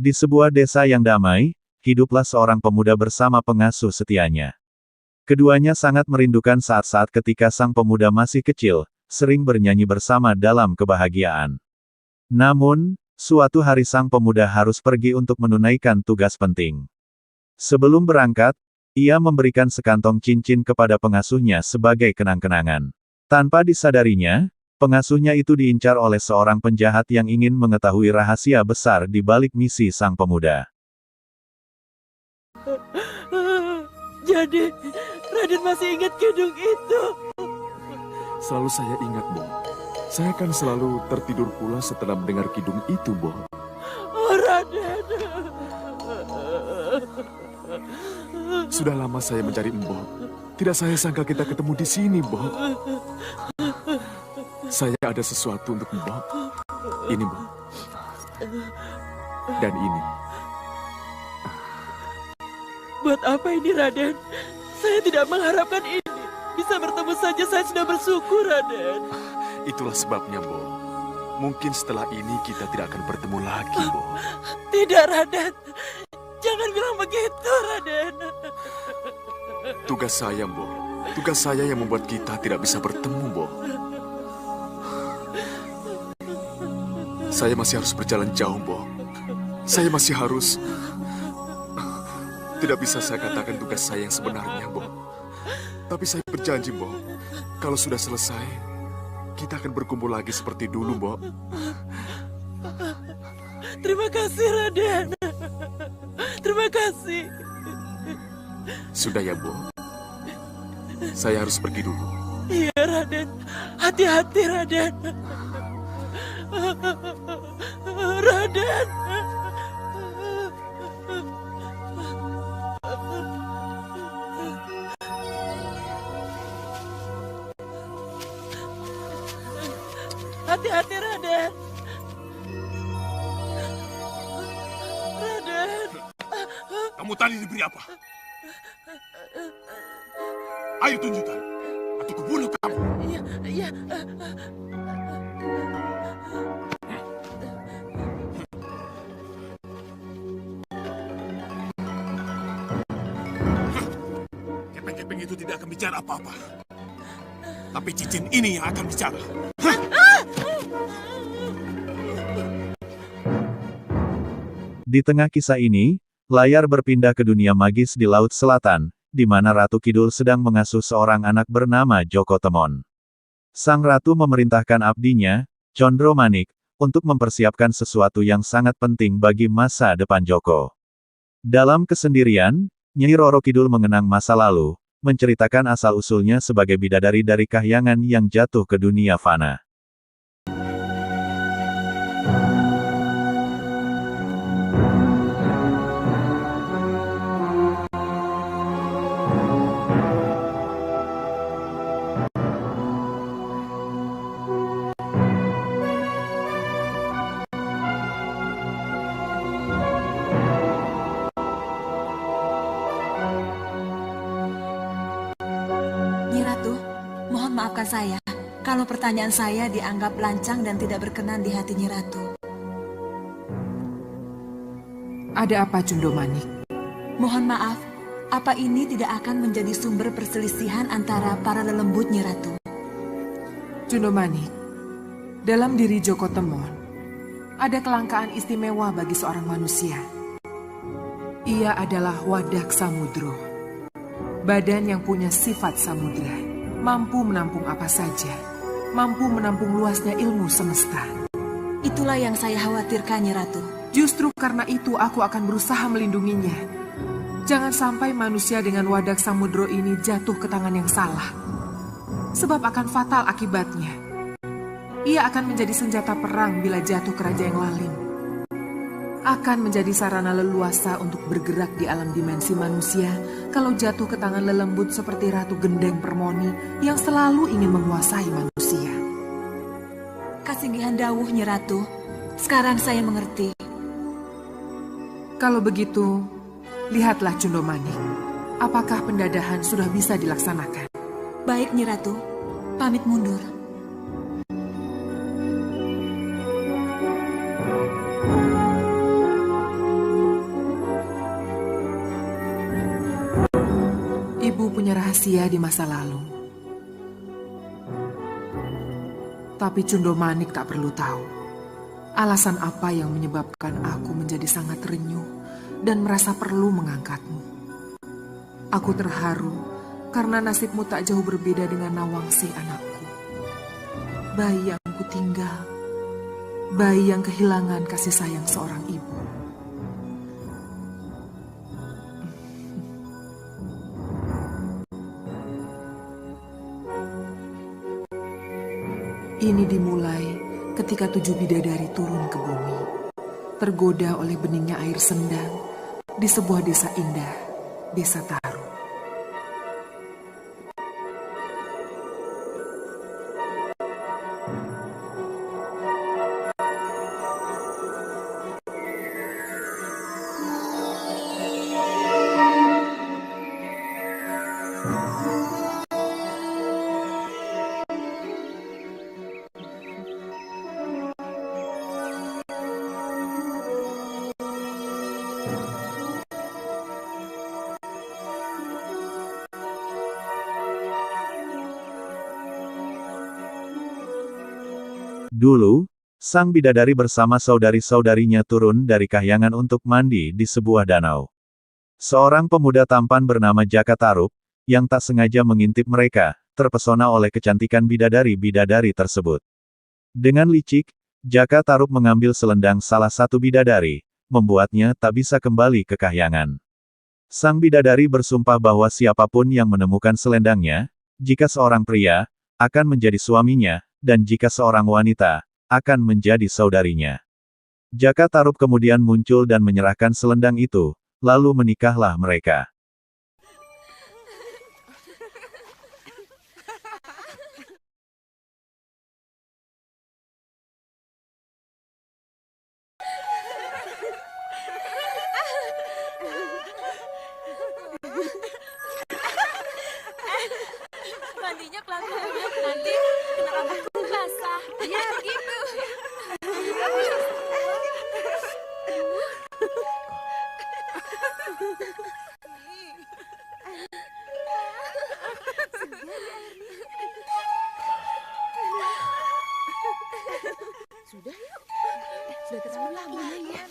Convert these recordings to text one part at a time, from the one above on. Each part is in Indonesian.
Di sebuah desa yang damai, hiduplah seorang pemuda bersama pengasuh setianya. Keduanya sangat merindukan saat-saat ketika sang pemuda masih kecil, sering bernyanyi bersama dalam kebahagiaan. Namun, suatu hari sang pemuda harus pergi untuk menunaikan tugas penting. Sebelum berangkat, ia memberikan sekantong cincin kepada pengasuhnya sebagai kenang-kenangan. Tanpa disadarinya, pengasuhnya itu diincar oleh seorang penjahat yang ingin mengetahui rahasia besar di balik misi sang pemuda. Jadi, Raden masih ingat kidung itu? Selalu saya ingat, Bo. Saya kan selalu tertidur pula setelah mendengar kidung itu, Bo. Oh, Raden. Sudah lama saya mencari Mbok. Tidak saya sangka kita ketemu di sini, Bo. Saya ada sesuatu untuk Mbok. Ini, Bo. Dan ini. Buat apa ini, Raden? Saya tidak mengharapkan ini. Bisa bertemu saja saya sudah bersyukur, Raden. Itulah sebabnya, Bo. Mungkin setelah ini kita tidak akan bertemu lagi, Bo. Tidak, Raden. Jangan bilang begitu, Raden. Tugas saya, Bo. Tugas saya yang membuat kita tidak bisa bertemu, Bo. Saya masih harus berjalan jauh, Bo. Saya masih harus... Tidak bisa saya katakan tugas saya yang sebenarnya, Bo. Tapi saya berjanji, Bo. Kalau sudah selesai, kita akan berkumpul lagi seperti dulu, Bo. Terima kasih, Raden. Terima kasih. Sudah ya, Bo. Saya harus pergi dulu. Iya, Raden. Hati-hati, Raden. Raden. Hati-hati, Raden. Raden. Kamu tadi diberi apa? Ayo tunjukkan, atau kubunuh kamu. Iya, iya. Keping-keping itu tidak akan bicara apa-apa. Tapi cincin ini yang akan bicara. Di tengah kisah ini, layar berpindah ke dunia magis di Laut Selatan, di mana Ratu Kidul sedang mengasuh seorang anak bernama Joko Temon. Sang ratu memerintahkan abdinya, Condro Manik, untuk mempersiapkan sesuatu yang sangat penting bagi masa depan Joko. Dalam kesendirian, Nyai Roro Kidul mengenang masa lalu, menceritakan asal-usulnya sebagai bidadari dari Kahyangan yang jatuh ke dunia fana. Maafkan saya, kalau pertanyaan saya dianggap lancang dan tidak berkenan di hati Nyi Ratu. Ada apa, Cundo Manik? Mohon maaf, apa ini tidak akan menjadi sumber perselisihan antara para lelembut Nyi Ratu? Cundo Manik, dalam diri Joko Temon, ada kelangkaan istimewa bagi seorang manusia. Ia adalah wadak samudro, badan yang punya sifat samudra. Mampu menampung apa saja, mampu menampung luasnya ilmu semesta. Itulah yang saya khawatirkan, Nyi Ratu. Justru karena itu aku akan berusaha melindunginya. Jangan sampai manusia dengan wadak samudro ini jatuh ke tangan yang salah. Sebab akan fatal akibatnya. Ia akan menjadi senjata perang bila jatuh ke raja yang lalim. Akan menjadi sarana leluasa untuk bergerak di alam dimensi manusia kalau jatuh ke tangan lelembut seperti Ratu Gendeng Permoni yang selalu ingin menguasai manusia. Kasinggihan dawuh, Nyi Ratu. Sekarang saya mengerti. Kalau begitu, lihatlah Cundo Manik. Apakah pendadahan sudah bisa dilaksanakan? Baik, Nyi Ratu. Pamit mundur. punya rahasia di masa lalu. Tapi Cundo Manik tak perlu tahu alasan apa yang menyebabkan aku menjadi sangat renyuh dan merasa perlu mengangkatmu. Aku terharu karena nasibmu tak jauh berbeda dengan Nawangsi anakku. Bayi yang kutinggal, bayi yang kehilangan kasih sayang seorang ibu. Ini dimulai ketika 7 bidadari turun ke bumi, tergoda oleh beningnya air sendang di sebuah desa indah, Desa Taru. Dulu, sang bidadari bersama saudari-saudarinya turun dari kahyangan untuk mandi di sebuah danau. Seorang pemuda tampan bernama Jaka Tarub, yang tak sengaja mengintip mereka, terpesona oleh kecantikan bidadari-bidadari tersebut. Dengan licik, Jaka Tarub mengambil selendang salah satu bidadari, membuatnya tak bisa kembali ke kahyangan. Sang bidadari bersumpah bahwa siapapun yang menemukan selendangnya, jika seorang pria, akan menjadi suaminya, dan jika seorang wanita, akan menjadi saudarinya. Jaka Tarub kemudian muncul dan menyerahkan selendang itu, lalu menikahlah mereka. Mandinya pelan-pelan, nanti kena rambutku basah. Ya, gitu. Sudah yuk. Sudah terlalu lama ya.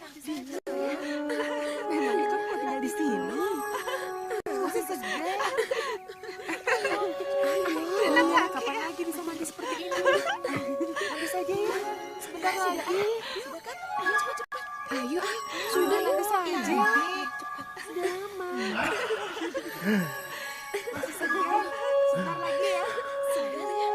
Memangnya kamu mau tinggal di sini? Masih segar. Ayo, kapan lagi bisa mandi seperti ini? Habis saja ya. Sebentar lagi. Sudah kan? Ayo cepat-cepat. Ayo, sudah habis saja. Sudah lama. Masih segar. Sebentar lagi ya. Segar ya.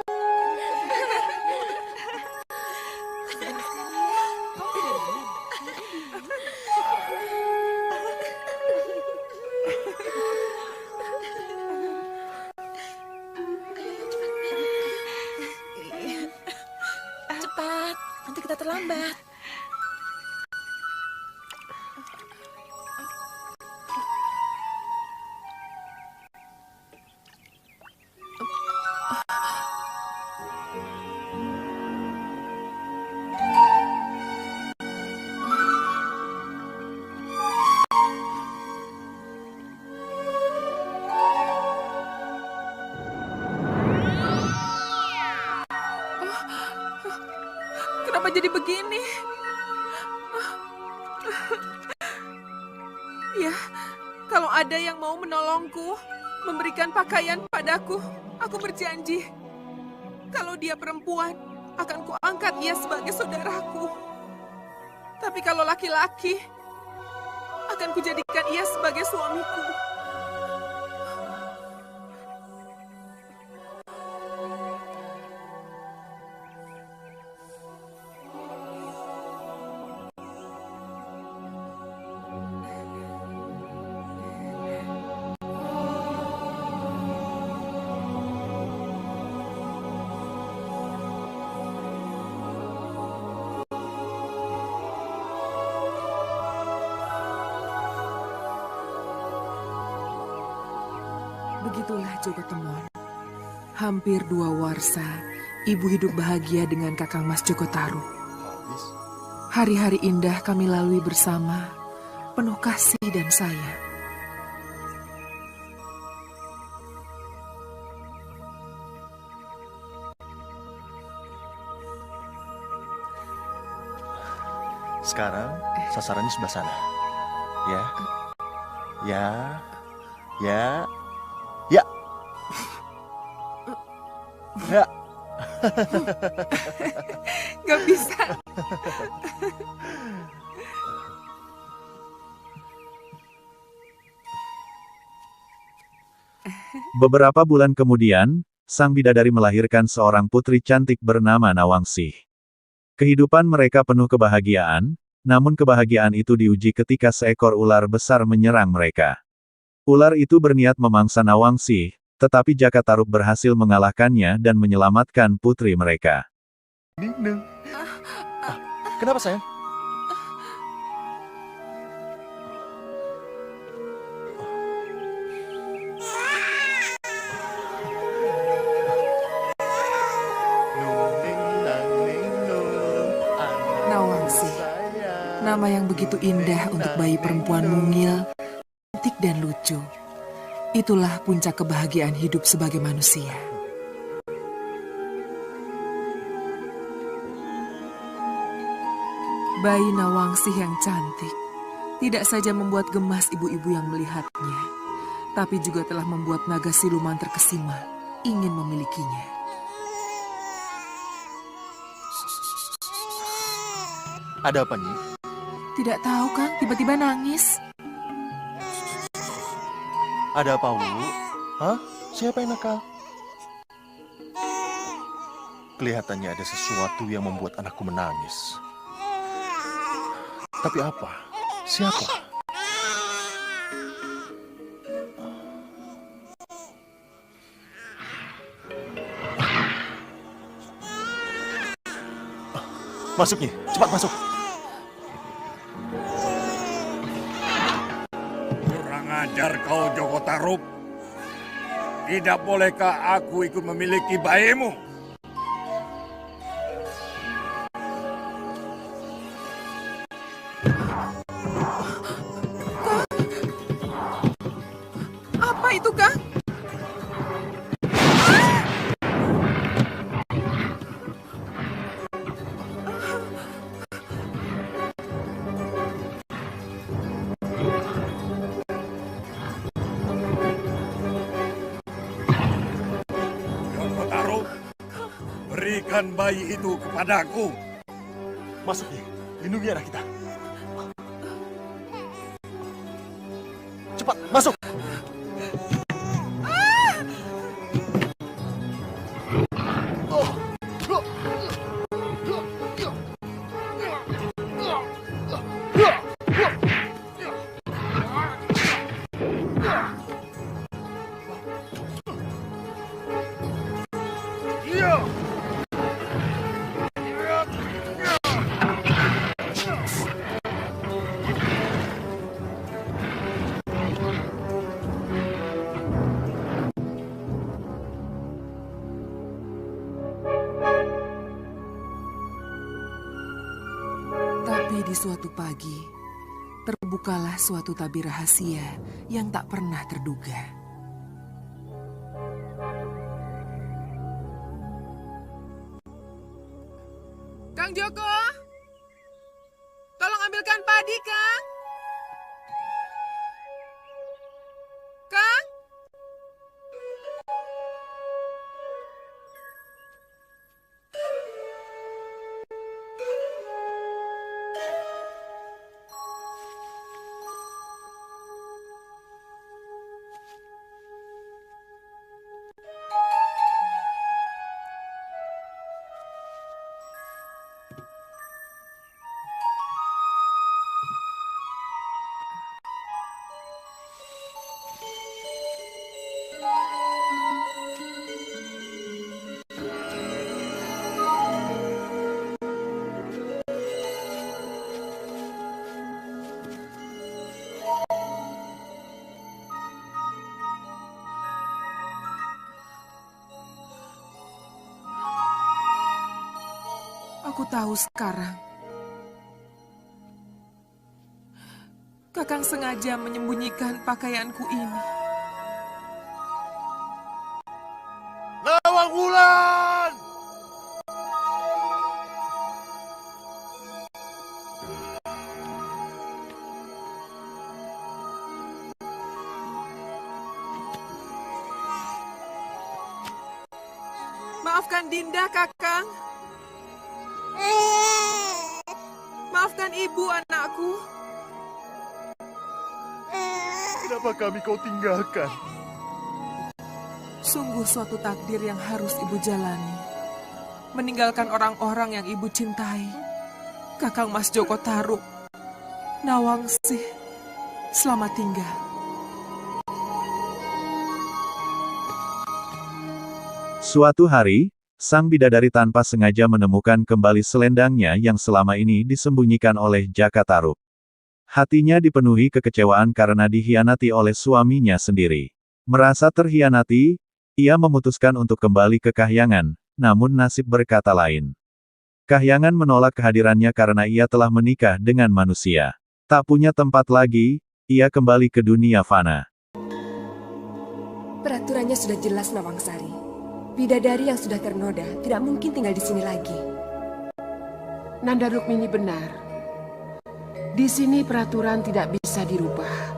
Cepat, nanti kita terlambat. Kenapa jadi begini? Ya, kalau ada yang mau menolongku, memberikan pakaian padaku, aku berjanji. Kalau dia perempuan, akan kuangkat ia sebagai saudaraku. Tapi kalau laki-laki, akan kujadikan ia sebagai suamiku. Begitulah Jogotemon. Hampir 2 warsa, ibu hidup bahagia dengan Kakang Mas Jogotaru. Hari-hari indah kami lalui bersama, penuh kasih dan sayang. Sekarang sasarannya sebelah sana. Ya. Ya. Ya. Ya. Ya. Gak bisa. Beberapa bulan kemudian, sang bidadari melahirkan seorang putri cantik bernama Nawangsih. Kehidupan mereka penuh kebahagiaan, namun kebahagiaan itu diuji ketika seekor ular besar menyerang mereka. Ular itu berniat memangsa Nawangsih, tetapi Jakatarub berhasil mengalahkannya dan menyelamatkan putri mereka. Ningning. Kenapa sayang? Nawangsih, nama yang begitu indah untuk bayi perempuan mungil, cantik dan lucu. Itulah puncak kebahagiaan hidup sebagai manusia. Bayi Nawangsih yang cantik tidak saja membuat gemas ibu-ibu yang melihatnya, tapi juga telah membuat naga siluman terkesima ingin memilikinya. Ada apa, Nyi? Tidak tahu, Kang, tiba-tiba nangis. Ada apa, Wu? Hah? Siapa yang nakal? Kelihatannya ada sesuatu yang membuat anakku menangis. Tapi apa? Siapa? Masuk, Nyi. Cepat masuk. Kurang ajar kau, Joko Tarub. Tidak bolehkah aku ikut memiliki bayimu? Apa itu, Kang? Joko Tarub, berikan bayi itu kepadaku. Masuk, Nyi. Lindungi anak kita. Cepat, masuk. Tapi di suatu pagi, terbukalah suatu tabir rahasia yang tak pernah terduga. Kang Joko, tolong ambilkan padi, Kang. Kang? Aku tahu sekarang. Kakang sengaja menyembunyikan pakaianku ini. Nawang Wulan! Maafkan Dinda, Kakang. Maafkan ibu, anakku. Kenapa kami kau tinggalkan? Sungguh suatu takdir yang harus ibu jalani. Meninggalkan orang-orang yang ibu cintai. Kakang Mas Joko Tarub, Nawangsih, selamat tinggal. Suatu hari, sang bidadari tanpa sengaja menemukan kembali selendangnya yang selama ini disembunyikan oleh Jaka Tarub. Hatinya dipenuhi kekecewaan karena dikhianati oleh suaminya sendiri. Merasa terhianati, ia memutuskan untuk kembali ke Kahyangan, namun nasib berkata lain. Kahyangan menolak kehadirannya karena ia telah menikah dengan manusia. Tak punya tempat lagi, ia kembali ke dunia fana. Peraturannya sudah jelas, Nawangsari. Bidadari yang sudah ternoda tidak mungkin tinggal di sini lagi. Nanda Rukmini benar. Di sini peraturan tidak bisa dirubah.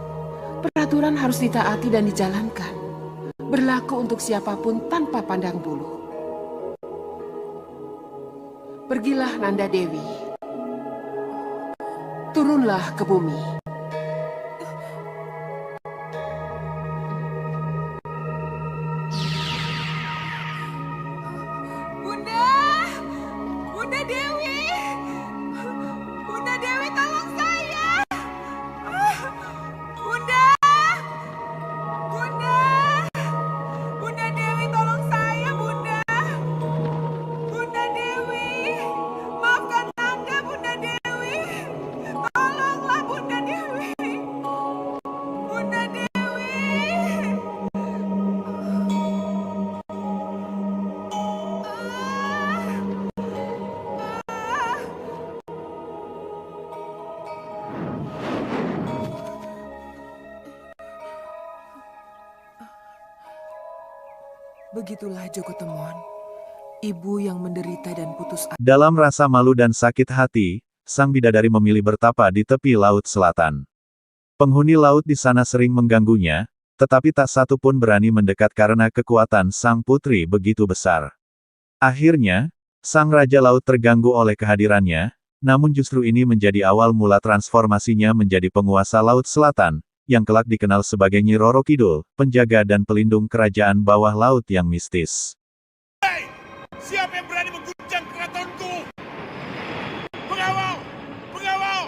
Peraturan harus ditaati dan dijalankan. Berlaku untuk siapapun tanpa pandang bulu. Pergilah Nanda Dewi. Turunlah ke bumi. Begitulah Joko Temon, ibu yang menderita dan putus asa. Dalam rasa malu dan sakit hati, sang bidadari memilih bertapa di tepi laut selatan. Penghuni laut di sana sering mengganggunya, tetapi tak satu pun berani mendekat karena kekuatan sang putri begitu besar. Akhirnya, sang raja laut terganggu oleh kehadirannya, namun justru ini menjadi awal mula transformasinya menjadi penguasa laut selatan, yang kelak dikenal sebagai Nyi Roro Kidul, penjaga dan pelindung kerajaan bawah laut yang mistis. Hei! Siapa yang berani mengguncang keratonku? Pengawal! Pengawal!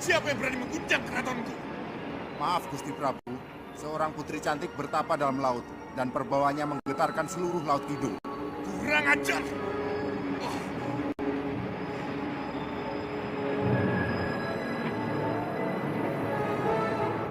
Siapa yang berani mengguncang keratonku? Maaf Gusti Prabu, seorang putri cantik bertapa dalam laut, dan perbawanya menggetarkan seluruh laut kidul. Kurang ajar!